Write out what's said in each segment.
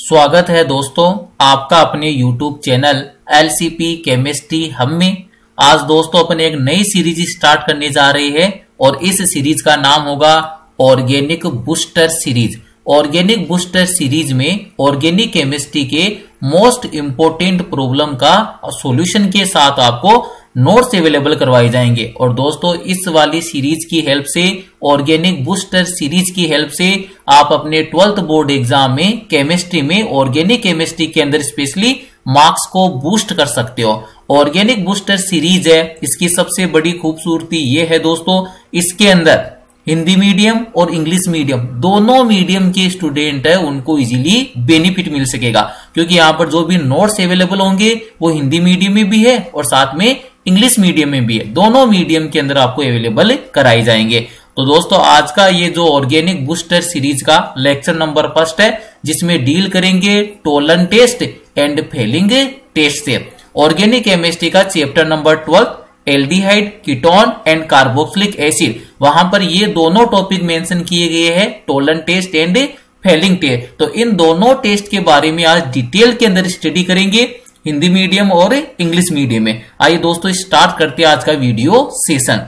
स्वागत है दोस्तों आपका अपने YouTube चैनल LCP केमिस्ट्री हम में। आज दोस्तों अपने एक नई सीरीज स्टार्ट करने जा रहे हैं और इस सीरीज का नाम होगा organic booster series. Organic booster series में ऑर्गेनिक केमिस्ट्री के मोस्ट इंपोर्टेंट प्रॉब्लम का सॉल्यूशन के साथ आपको नोट्स अवेलेबल करवाए जाएंगे। और दोस्तों इस वाली सीरीज की हेल्प से, ऑर्गेनिक बूस्टर सीरीज की हेल्प से आप अपने 12th बोर्ड एग्जाम में केमिस्ट्री में ऑर्गेनिक केमिस्ट्री के अंदर स्पेशली मार्क्स को बूस्ट कर सकते हो। ऑर्गेनिक बूस्टर सीरीज है, इसकी सबसे बड़ी खूबसूरती ये है दोस्तों, इसके अंदर हिंदी मीडियम और इंग्लिश मीडियम दोनों मीडियम के स्टूडेंट है उनको इजीली बेनिफिट मिल सकेगा, क्योंकि यहाँ पर जो भी नोट्स अवेलेबल होंगे वो हिंदी मीडियम में भी है और साथ में इंग्लिश मीडियम में भी है। दोनों मीडियम के अंदर आपको अवेलेबल कराए जाएंगे। तो दोस्तों आज का ये जो ऑर्गेनिक बूस्टर सीरीज का लेक्चर नंबर 1 है, जिसमें डील करेंगे Tollens test and Fehling test से। ऑर्गेनिक केमिस्ट्री का chapter number 12 aldehyde, ketone and carboxylic acid, वहां पर ये दोनों टॉपिक मेंशन किए गए हैं, Tollens test and Fehling test. तो इन दोनों टेस्ट के बारे में आज डिटेल के अंदर स्टडी करेंगे, हिंदी मीडियम और इंग्लिश मीडियम में। आइए दोस्तों स्टार्ट करते हैं आज का वीडियो सेशन।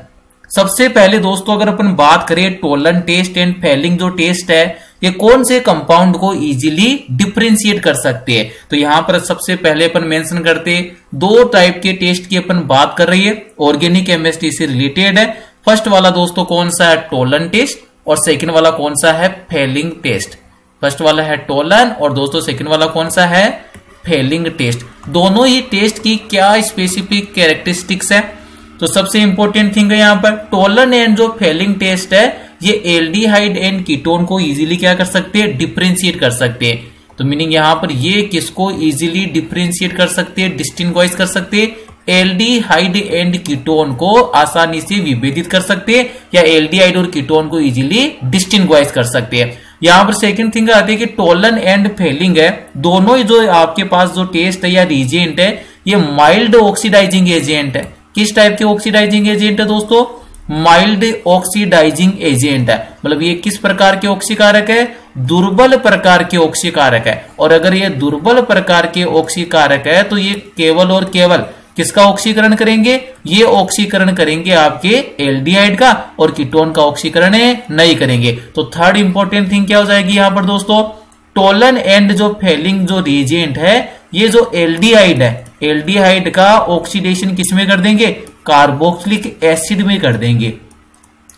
सबसे पहले दोस्तों अगर अपन बात करें टोलन टेस्ट एंड फेलिंग जो टेस्ट है, ये कौन से कंपाउंड को इजीली डिफरेंशिएट कर सकते हैं। तो यहां पर सबसे पहले अपन मेंशन करते दो टाइप के टेस्ट की अपन बात कर रही है, ऑर्गेनिक केमिस्ट्री से रिलेटेड है। फर्स्ट वाला दोस्तों कौन सा है, टोलन टेस्ट, और सेकंड वाला कौन सा है, फेलिंग टेस्ट। फर्स्ट वाला है टोलन और दोस्तों सेकंड वाला कौन सा है, फेलिंग टेस्ट। दोनों ही टेस्ट की क्या स्पेसिफिक कैरेक्टरिस्टिक्स है, तो सबसे इंपॉर्टेंट थिंग है यहाँ पर टोलन एंड जो फेलिंग टेस्ट है, ये एल्डिहाइड एंड कीटोन को इजीली क्या कर सकते हैं, डिफरेंशिएट कर सकते हैं। तो मीनिंग यहाँ पर ये किसको इजीली डिफरेंशिएट कर सकते हैं, डिस्टिंग्विश कर सकते हैं, एल्डिहाइड एंड कीटोन को आसानी से विभेदित कर सकते हैं, या एल्डिहाइड और कीटोन को इजीली डिस्टिंग्विश कर सकते हैं। यहाँ पर सेकंड थिंग आती है कि टोलन एंड फेलिंग है, दोनों ही जो आपके पास जो टेस्ट है या रिएजेंट है, ये माइल्ड ऑक्सीडाइजिंग एजेंट है। किस टाइप के ऑक्सीडाइजिंग एजेंट है दोस्तों, माइल्ड ऑक्सीडाइजिंग एजेंट है। मतलब ये किस प्रकार के ऑक्सीकारक है, दुर्बल प्रकार के ऑक्सीकारक है। और अगर ये दुर्बल प्रकार के ऑक्सीकारक है तो ये केवल और केवल किसका ऑक्सीकरण करेंगे, ये ऑक्सीकरण करेंगे आपके एल्डिहाइड का, और कीटोन का ऑक्सीकरण नहीं करेंगे। तो थर्ड इंपॉर्टेंट थिंग क्या हो जाएगी यहाँ पर दोस्तों, टोलन एंड जो फेलिंग जो रिएजेंट है, ये जो एल्डिहाइड है, एल्डिहाइड का ऑक्सीडेशन किसमें कर देंगे, कार्बोक्सिलिक एसिड में कर देंगे।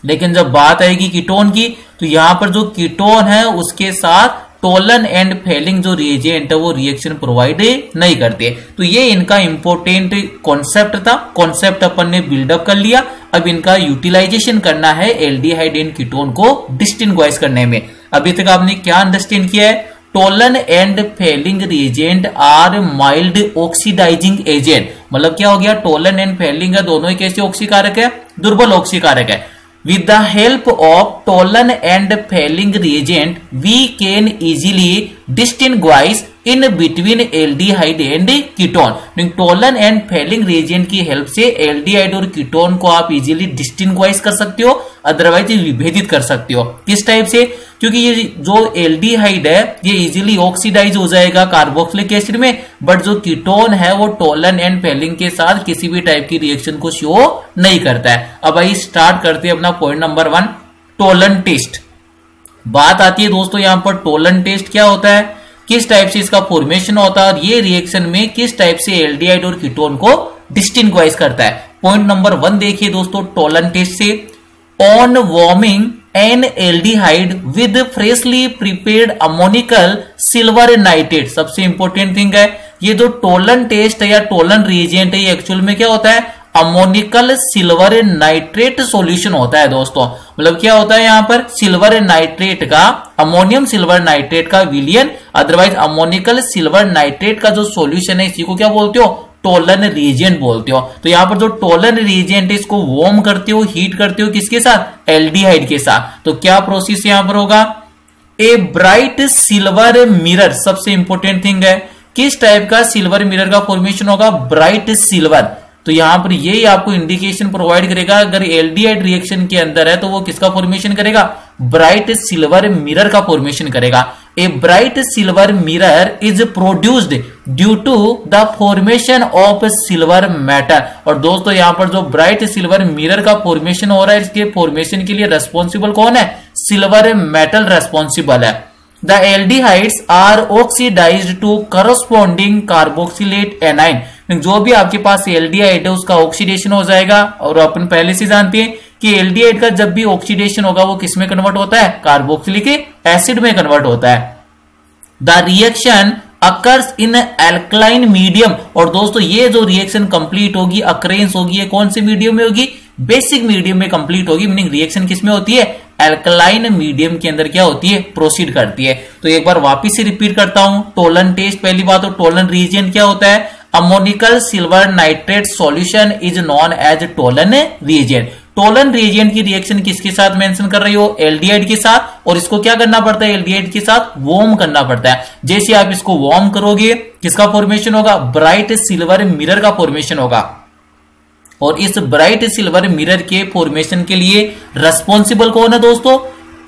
लेकिन जब बात आएगी कीटोन की, तो यहां पर जो कीटोन है उसके साथ टोलन एंड फेलिंग जो रिएजेंट है वो रिएक्शन प्रोवाइड नहीं करते। तो ये इनका इंपॉर्टेंट कॉन्सेप्ट था, कॉन्सेप्ट अपन ने बिल्डअप कर लिया। अब इनका यूटिलाइजेशन करना है एल्डिहाइड एंड कीटोन को डिस्टिंग्विश करने में। अभी तक आपने क्या अंडरस्टैंड किया है, Tollens and Fehling reagent are mild oxidizing agent. मतलब क्या हो गया, टोलन एंड फेलिंग है, दोनों ही कैसे ऑक्सीकारक है, दुर्बल ऑक्सीकारक है। With the help of Tollens and Fehling reagent, we can easily distinguish in between aldehyde and ketone. Tollens and Fehling reagent की हेल्प से एल्डिहाइड और कीटोन को आप इजीली डिस्टिंग्विश कर सकते हो, अदरवाइज विभेदित कर सकते हो। किस टाइप से, क्योंकि ये जो एल्डिहाइड है ये इजीली ऑक्सीडाइज हो जाएगा कार्बोक्सिलिक एसिड में, बट जो कीटोन है वो टोलन एंड फेलिंग के साथ किसी भी टाइप की रिएक्शन को शो नहीं करता है। अब आइए स्टार्ट करते हैं अपना पॉइंट नंबर 1, टोलन टेस्ट। बात आती है दोस्तों यहाँ पर टोलन टेस्ट क्या होता है, किस टाइप से इसका फॉर्मेशन होता है, और ये रिएक्शन में किस टाइप से एल्डिहाइड और कीटोन को डिस्टिंग्विश करता है। पॉइंट नंबर 1 देखिए दोस्तों टोलन टेस्ट से, on warming N aldehyde with freshly prepared ammoniacal silver nitrate. सबसे इंपॉर्टेंट थिंग है, ये जो टोलन टेस्ट है या टोलन रिएजेंट है, ये एक्चुअल में क्या होता है, अमोनिकल सिल्वर नाइट्रेट सॉल्यूशन होता है दोस्तों। मतलब क्या होता है यहाँ पर, सिल्वर नाइट्रेट का, अमोनियम सिल्वर नाइट्रेट का विलियन, अदरवाइज अमोनिकल सिल्वर नाइट्रेट का जो सॉल्यूशन है, इसी को क्या बोलते हो, टोलन रिएजेंट बोलते हो। तो यहाँ पर जो टोलन रिएजेंट है इसको वार्म करते हो, हीट करते हो, किसके साथ, एल्डिहाइड के साथ। तो क्या प्रोसेस यहाँ पर होगा, ए ब्राइट सिल्वर मिरर। सबसे इंपॉर्टेंट थिंग है, किस टाइप का सिल्वर मिरर का फॉर्मेशन होगा, ब्राइट सिल्वर। तो यहां पर यही आपको इंडिकेशन प्रोवाइड करेगा, अगर एल्डिहाइड रिएक्शन के अंदर है तो वो किसका फॉर्मेशन करेगा, ब्राइट सिल्वर मिरर का फॉर्मेशन करेगा। A bright silver mirror is produced due to the formation of silver metal. और दोस्तों यहाँ पर जो ब्राइट सिल्वर मिरर का फॉर्मेशन हो रहा है, इसके फॉर्मेशन के लिए रेस्पॉन्सिबल कौन है? सिल्वर मेटल रेस्पॉन्सिबल है। The aldehydes are oxidized to corresponding carboxylate anion. जो भी आपके पास एल्डिहाइड है उसका ऑक्सीडेशन हो जाएगा, और अपन पहले से जानते हैं कि एल्डिहाइड का जब भी ऑक्सीडेशन होगा वो किस में कन्वर्ट होता है? कार्बोक्सिलिक एसिड में कन्वर्ट होता है। The reaction occurs in alkaline medium. और दोस्तों ये जो रिएक्शन कंप्लीट होगी, अकरेंस होगी, ये कौन से मीडियम में होगी? बेसिक मीडियम में कंप्लीट होगी। मीनिंग रिएक्शन किसमें होती है? एल्कलाइन मीडियम के अंदर क्या होती है? प्रोसीड करती है। तो एक बार वापिस से रिपीट करता हूं, टोलन टेस्ट। पहली बात तो टोलन रिएजेंट क्या होता है? Ammoniacal silver nitrate solution is known as Tollens reagent. Tollens reagent की रिएक्शन किसके साथ मेंशन कर रही हो? एल्डिहाइड के साथ। और इसको क्या करना पड़ता है? एल्डिहाइड के साथ वार्म करना पड़ता है। जैसे आप इसको वार्म करोगे, किसका फॉर्मेशन होगा? ब्राइट सिल्वर मिरर का फॉर्मेशन होगा। और इस ब्राइट सिल्वर मिरर के फॉर्मेशन के लिए रेस्पॉन्सिबल कौन है दोस्तों?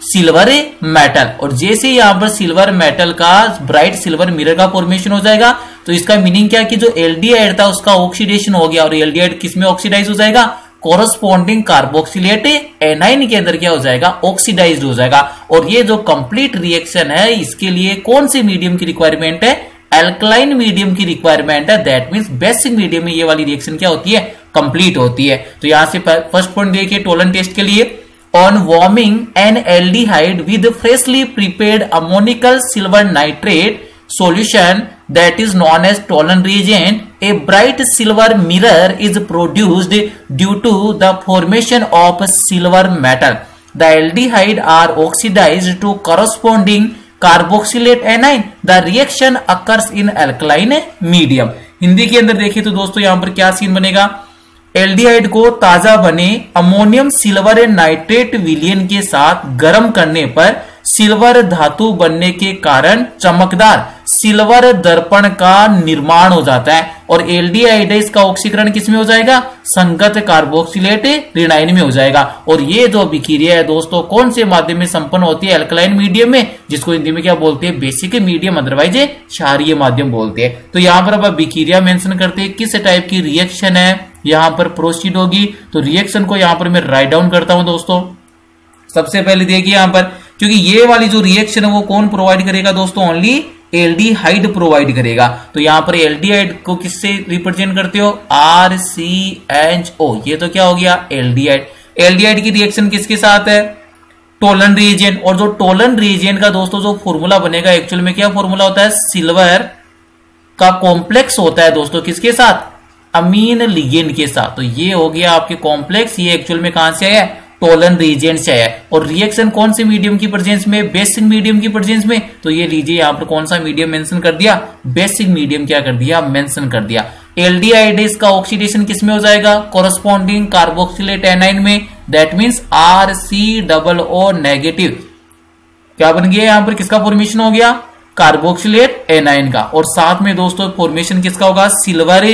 Silver metal. और जैसे यहां पर सिल्वर मेटल का ब्राइट सिल्वर मिरर का फॉर्मेशन हो जाएगा, तो इसका मीनिंग क्या कि जो एल्डिहाइड था उसका ऑक्सीडेशन हो गया, और एल्डिहाइड किसमें ऑक्सीडाइज हो जाएगा? कोरस्पॉन्डिंग कार्बोक्सिलेट एनाइन के अंदर क्या हो जाएगा? ऑक्सीडाइज्ड हो जाएगा। और ये जो कंप्लीट रिएक्शन है, इसके लिए कौन से मीडियम की रिक्वायरमेंट है? एल्कलाइन मीडियम की रिक्वायरमेंट है। दैट मींस बेसिक मीडियम में ये वाली रिएक्शन क्या होती है? कंप्लीट होती है। तो यहां से फर्स्ट पॉइंट देखिए टोलन टेस्ट के लिए, on warming N aldehyde with freshly prepared ammoniacal silver nitrate solution that is known as Tollon reagent, a bright silver mirror is produced due to the formation of silver metal. The aldehyde are oxidized to corresponding carboxylate anion. The reaction occurs in alkaline medium. Hindi के अंदर देखिए तो दोस्तों यहां पर क्या scene बनेगा? Aldehyde को ताजा बने अमोनियम सिल्वर नाइट्रेट विलयन के साथ गर्म करने पर सिल्वर धातु बनने के कारण चमकदार सिल्वर दर्पण का निर्माण हो जाता है। और एल्डिहाइड इसका ऑक्सीकरण किसमें हो जाएगा? संगत कार्बोक्सिलेट ऋणायन में हो जाएगा। और ये जो अभिक्रिया है दोस्तों कौन से माध्यम में संपन्न होती है? एल्कलाइन मीडियम में, जिसको हिंदी में क्या बोलते हैं? बेसिक मीडियम, अदरवाइज क्षारीय माध्यम बोलते हैं। तो यहाँ पर अब अभिक्रिया मेंशन करते हैं किस टाइप की रिएक्शन है यहाँ पर प्रोसीड होगी। तो रिएक्शन को यहाँ पर मैं राइट डाउन करता हूं दोस्तों। सबसे पहले देखिए यहाँ पर, क्योंकि ये वाली जो रिएक्शन है वो कौन प्रोवाइड करेगा दोस्तों? ओनली एल्डिहाइड प्रोवाइड करेगा। तो यहाँ पर एल्डिहाइड को किससे रिप्रेजेंट करते हो? RCHO। ये तो क्या हो गया? एल्डिहाइड। एल्डिहाइड की रिएक्शन किसके साथ है? Tollens reagent. और जो टोलन रिएजेंट का दोस्तों जो फॉर्मूला बनेगा, एक्चुअल में क्या फॉर्मूला होता है? सिल्वर का कॉम्प्लेक्स होता है दोस्तों, किसके साथ? अमीन लिगेंड के साथ। तो ये हो गया आपके कॉम्प्लेक्स। ये एक्चुअल में कहां से आया? टोलन रिएजेंट से आया। और रिएक्शन कौन से मीडियम की प्रेजेंस में? बेसिक मीडियम की प्रेजेंस में। तो ये लीजिए यहाँ पर कौन सा मीडियम मेंशन कर दिया? बेसिक मीडियम क्या कर दिया? मेंशन कर दिया। एल्डिहाइड का ऑक्सीडेशन किसमें हो जाएगा? कोरस्पॉन्डिंग कार्बोक्सिलेट एनाइन में। That means RCOO negative. क्या बन गया यहाँ पर? किसका फॉर्मेशन हो गया? कार्बोक्सिलेट एनाइन का। और साथ में दोस्तों फॉर्मेशन किसका होगा? सिल्वर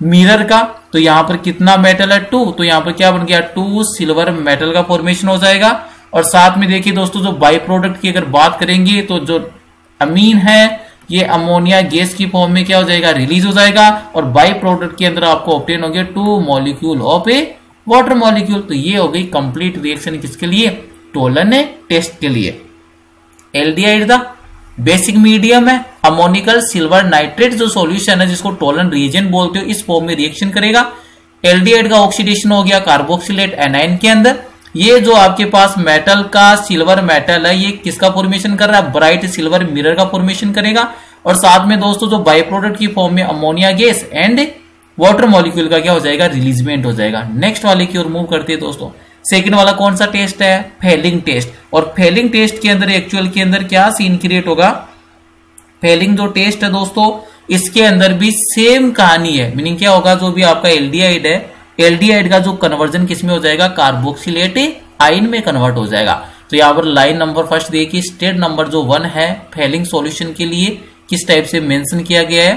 मिरर का। तो यहां पर कितना मेटल है? 2। तो यहां पर क्या बन गया? 2 सिल्वर मेटल का फॉर्मेशन हो जाएगा। और साथ में देखिए दोस्तों जो बाई प्रोडक्ट की अगर बात करेंगे तो जो अमीन है ये अमोनिया गैस की फॉर्म में क्या हो जाएगा? रिलीज हो जाएगा। और बाई प्रोडक्ट के अंदर आपको ऑब्टेन हो गया 2 molecule of A water molecule. तो ये हो गई कंप्लीट रिएक्शन किसके लिए? टोलन टेस्ट के लिए। एल्डिहाइड था बेसिक मीडियम है, अमोनिकल सिल्वर नाइट्रेट जो सॉल्यूशन है जिसको टोलन रिएजेंट बोलते हो, इस फॉर्म में रिएक्शन करेगा। एल्डिहाइड का ऑक्सीडेशन हो गया कार्बोक्सिलेट एनाइन के अंदर। ये जो आपके पास मेटल का सिल्वर मेटल है ये किसका फॉर्मेशन कर रहा है? ब्राइट सिल्वर मिरर का फॉर्मेशन करेगा। और साथ में दोस्तों जो बाई प्रोडक्ट की फॉर्म में ammonia gas and water molecule का क्या हो जाएगा? रिलीजमेंट हो जाएगा। नेक्स्ट वाले की ओर मूव करते हैं दोस्तों। सेकंड वाला कौन सा टेस्ट है? Fehling test. और फेलिंग टेस्ट के अंदर एक्चुअल के अंदर क्या सीन क्रिएट होगा? फेलिंग जो टेस्ट है दोस्तों इसके अंदर भी सेम कहानी है। मीनिंग क्या होगा? जो भी आपका एल्डिहाइड है, एल्डिहाइड का जो कन्वर्जन किसमें हो जाएगा? कार्बोक्सिलेट आयन में कन्वर्ट हो जाएगा। तो यहाँ पर लाइन नंबर फर्स्ट देखिए, स्टेट नंबर जो 1 है फेलिंग सॉल्यूशन के लिए किस टाइप से मेंशन किया गया है?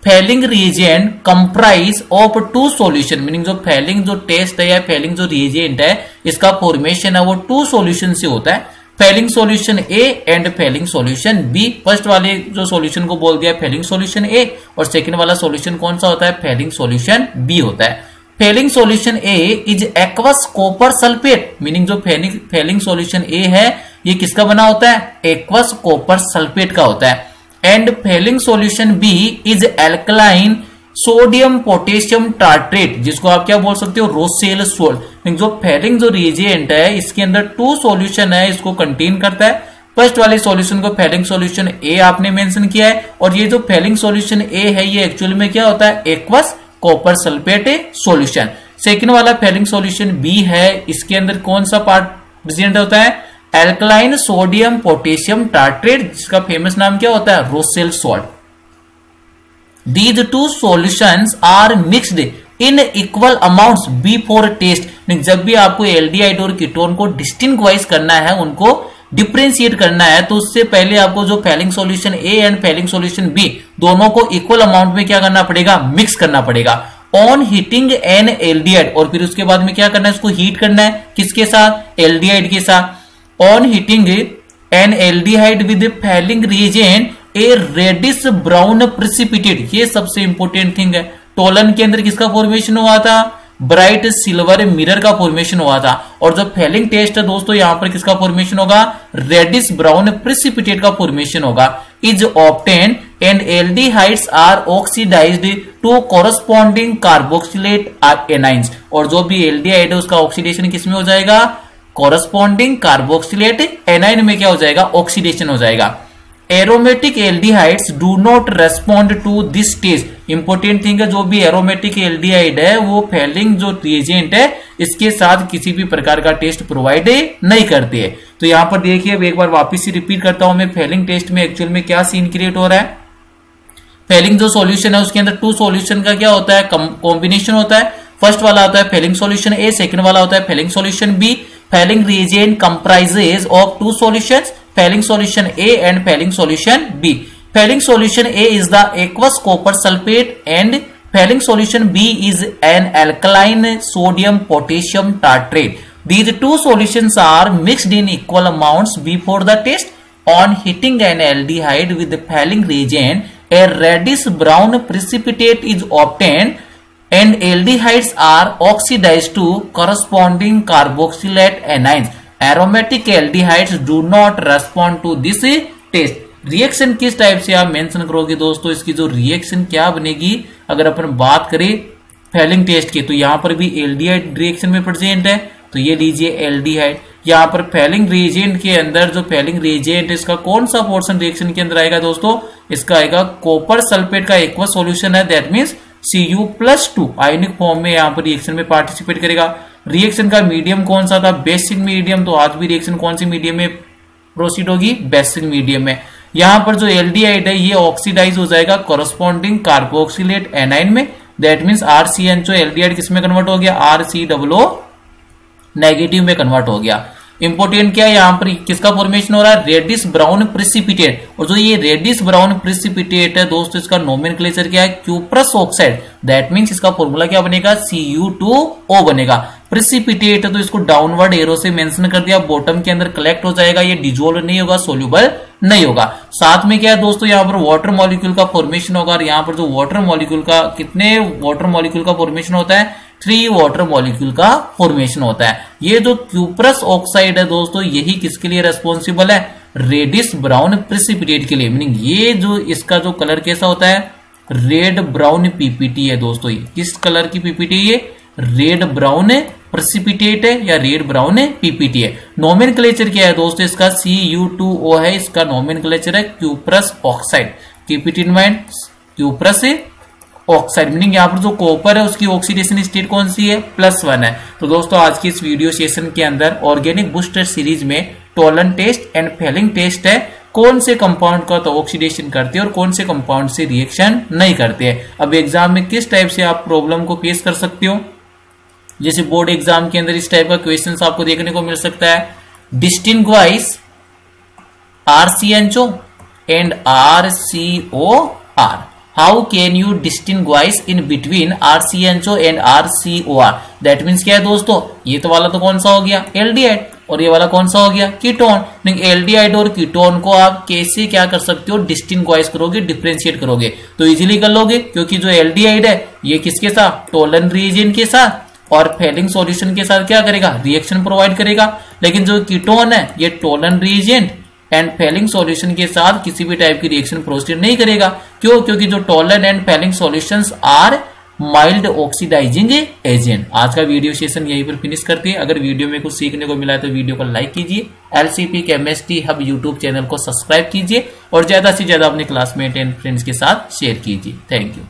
Fehling reagent comprise of 2 solution. Meaning जो फेलिंग जो टेस्ट है या फेलिंग जो रिएजेंट है इसका फॉर्मेशन है वो 2 सॉल्यूशन से होता है। Fehling solution A and Fehling solution B. First वाले जो सॉल्यूशन को बोल दिया फेलिंग सॉल्यूशन ए, और सेकंड वाला सॉल्यूशन कौन सा होता है, फेलिंग सॉल्यूशन बी होता है। Fehling solution A is aqueous copper sulphate, meaning जो फेलिंग सॉल्यूशन ए है ये किसका बना होता है, एक्वस कॉपर सल्फेट का होता है। And Fehling solution B is alkaline sodium potassium tartrate, जिसको आप क्या बोल सकते हो, रोसेल सोल्ट। जो फेलिंग जो रिएजेंट है इसके अंदर 2 सॉल्यूशन है, इसको कंटेन करता है। फर्स्ट वाले सॉल्यूशन को फेलिंग सॉल्यूशन ए आपने मेंशन किया है, और ये जो फेलिंग सॉल्यूशन ए है ये एक्चुअली में क्या होता है, aqueous copper sulphate solution. Second वाला फेलिंग सॉल्यूशन बी है, इसके अंदर कौन सा पार्ट प्रेजेंट होता है, एल्कलाइन सोडियम पोटेशियम टार्ट्रेट, जिसका फेमस नाम क्या होता है, Rosell salt. These two solutions are mixed in equal amounts before test। जब भी आपको एल्डिहाइड और कीटोन को डिस्टिंग्विश करना है, उनको डिफरेंशिएट करना है, तो उससे पहले आपको जो Fehling solution A and Fehling solution B दोनों को इक्वल अमाउंट में क्या करना पड़ेगा, मिक्स करना पड़ेगा। ऑन हीटिंग एन एल्डिहाइड, और फिर उसके बाद में क्या करना है, उसको हीट करना है, किसके साथ, एल्डिहाइड के साथ। On heating an aldehyde with Fehling reagent a reddish brown precipitate, ये सबसे इंपॉर्टेंट थिंग है। टोलन के अंदर किसका फॉर्मेशन हुआ था, ब्राइट सिल्वर मिरर का फॉर्मेशन हुआ था। और जो फेलिंग टेस्ट है दोस्तों, यहां पर किसका फॉर्मेशन होगा, रेडिश ब्राउन प्रेसिपिटेट का फॉर्मेशन होगा। Is obtained and aldehydes are oxidized to corresponding carboxylate anions, और जो भी एल्डिहाइड है उसका ऑक्सीडेशन किसमें हो जाएगा, कॉरस्पॉन्डिंग कार्बोक्सिलेट एनाइन में क्या हो जाएगा, ऑक्सीडेशन हो जाएगा। Aromatic aldehydes do not respond to this test. Important thing है, जो भी एरोमेटिक एल्डिहाइड है वो फेलिंग जो रिएजेंट है इसके साथ किसी भी प्रकार का टेस्ट प्रोवाइड नहीं करते हैं। तो यहां पर देखिए, एक बार वापस से रिपीट करता हूं मैं, फेलिंग टेस्ट में एक्चुअल में क्या सीन क्रिएट हो रहा है। फेलिंग जो सॉल्यूशन है उसके अंदर 2 सॉल्यूशन का क्या होता है, कॉम्बिनेशन होता है। फर्स्ट वाला होता है फेलिंग सॉल्यूशन ए, सेकंड वाला होता है Fehling solution B. Fehling reagent comprises of 2 solutions, Fehling solution A and Fehling solution B। Fehling solution A is the aqueous copper sulfate and Fehling solution B is an alkaline sodium potassium tartrate। These 2 solutions are mixed in equal amounts before the test। On heating an aldehyde with the Fehling reagent, a reddish brown precipitate is obtained and aldehydes are oxidized to corresponding carboxylate anions। Aromatic aldehydes do not respond to this test. Reaction किस type से आप mention करोगे दोस्तों, इसकी जो reaction क्या बनेगी, अगर अपन बात करें फेलिंग टेस्ट की, तो यहां पर भी एल्डिहाइड रिएक्शन में प्रेजेंट है, तो ये लीजिए एल्डिहाइड। यहां पर फेलिंग रिएजेंट के अंदर जो फेलिंग रिएजेंट इसका कौन सा पोर्शन रिएक्शन के अंदर आएगा दोस्तों, इसका आएगा कॉपर सल्फेट का एक्वस सॉल्यूशन है, that means Cu+2 ionic form में यहां पर रिएक्शन में पार्टिसिपेट करेगा। रिएक्शन का मीडियम कौन सा था, बेसिक मीडियम, तो आज भी रिएक्शन कौन सी मीडियम में प्रोसीड होगी, बेसिक मीडियम में। यहां पर जो एल्डिहाइड है ये ऑक्सीडाइज हो जाएगा कॉरस्पॉन्डिंग कार्बोक्सिलेट एनाइन में, दैट मींस RCNO एल्डिहाइड किसमें कन्वर्ट हो गया, RCOO नेगेटिव में कन्वर्ट हो गया। इंपोर्टेंट क्या है, यहां पर किसका फॉर्मेशन हो रहा है, रेडिश ब्राउन प्रेसिपिटेट। और जो ये रेडिश ब्राउन प्रेसिपिटेट है दोस्तों, इसका नोमेनक्लेचर क्या है, क्यूप्रस ऑक्साइड, दैट मींस इसका फॉर्मूला क्या बनेगा, Cu2O बनेगा। प्रेसिपिटेट है तो इसको डाउनवर्ड एरो से मेंशन कर दिया, बॉटम के अंदर कलेक्ट हो जाएगा, ये डिजोल्व नहीं होगा, सोल्यूबल नहीं होगा। साथ में क्या है दोस्तों, यहाँ पर वाटर मॉलिक्यूल का फॉर्मेशन होगा, और यहाँ पर जो वाटर मॉलिक्यूल का, कितने वाटर मॉलिक्यूल का फॉर्मेशन होता है, 3 वाटर मॉलिक्यूल का फॉर्मेशन होता है। ये जो क्यूप्रस ऑक्साइड है दोस्तों, यही किसके लिए रेस्पॉन्सिबल है, रेडिश ब्राउन प्रेसिपिटेट के लिए। मीनिंग ये जो इसका जो कलर कैसा होता है, रेड ब्राउन पीपीटी है दोस्तों। ये किस कलर की पीपीटी, ये रेड ब्राउन प्रेसिपिटेट है या रेड ब्राउन पीपीटी है। नोमेनक्लेचर क्या है दोस्तों, इसका Cu2O है, इसका नोमेनक्लेचर है cuprous oxide. Keep it in mind, cuprous oxide, meaning यहाँ पर जो कॉपर है उसकी ऑक्सीडेशन स्टेट कौन सी है, +1 है। तो दोस्तों आज की इस वीडियो सेशन के अंदर ऑर्गेनिक बूस्टर सीरीज में Tollens test and Fehling test है, कौन से कंपाउंड का तो ऑक्सीडेशन करते हैं और कौन से कंपाउंड से रिएक्शन नहीं करते हैं। अब एग्जाम में किस टाइप से आप प्रॉब्लम को फेस कर सकते हो, जैसे बोर्ड एग्जाम के अंदर इस टाइप का क्वेश्चन आपको देखने को मिल सकता है, distinguish RCNO and RCOR। How can you distinguish in between RCNO and RCOR। That means क्या है दोस्तों, ये तो वाला तो कौन सा हो गया, एल्डिहाइड, और ये वाला कौन सा हो गया, कीटोन। एल्डिहाइड और कीटोन को आप कैसे क्या कर सकते हो, डिस्टिंग्विश करोगे, डिफरेंशिएट करोगे, तो इजीली कर लोगे, क्योंकि जो एल्डिहाइड है ये किसके साथ, टोलन रिएजेंट के साथ और फेलिंग सॉल्यूशन के साथ क्या करेगा, रिएक्शन प्रोवाइड करेगा। लेकिन जो कीटोन है ये Tollens reagent and Fehling solution के साथ किसी भी टाइप की रिएक्शन प्रोसीड नहीं करेगा। क्यों, क्योंकि जो Tollens and Fehling solutions are mild oxidizing agent. आज का वीडियो सेशन यहीं पर फिनिश करते हैं। अगर वीडियो में कुछ सीखने को मिला है तो वीडियो को लाइक कीजिए, एलसीपी केमिस्ट्री हब यूट्यूब चैनल को सब्सक्राइब कीजिए और ज्यादा से ज्यादा अपने क्लासमेट एंड फ्रेंड्स के साथ शेयर कीजिए। Thank you.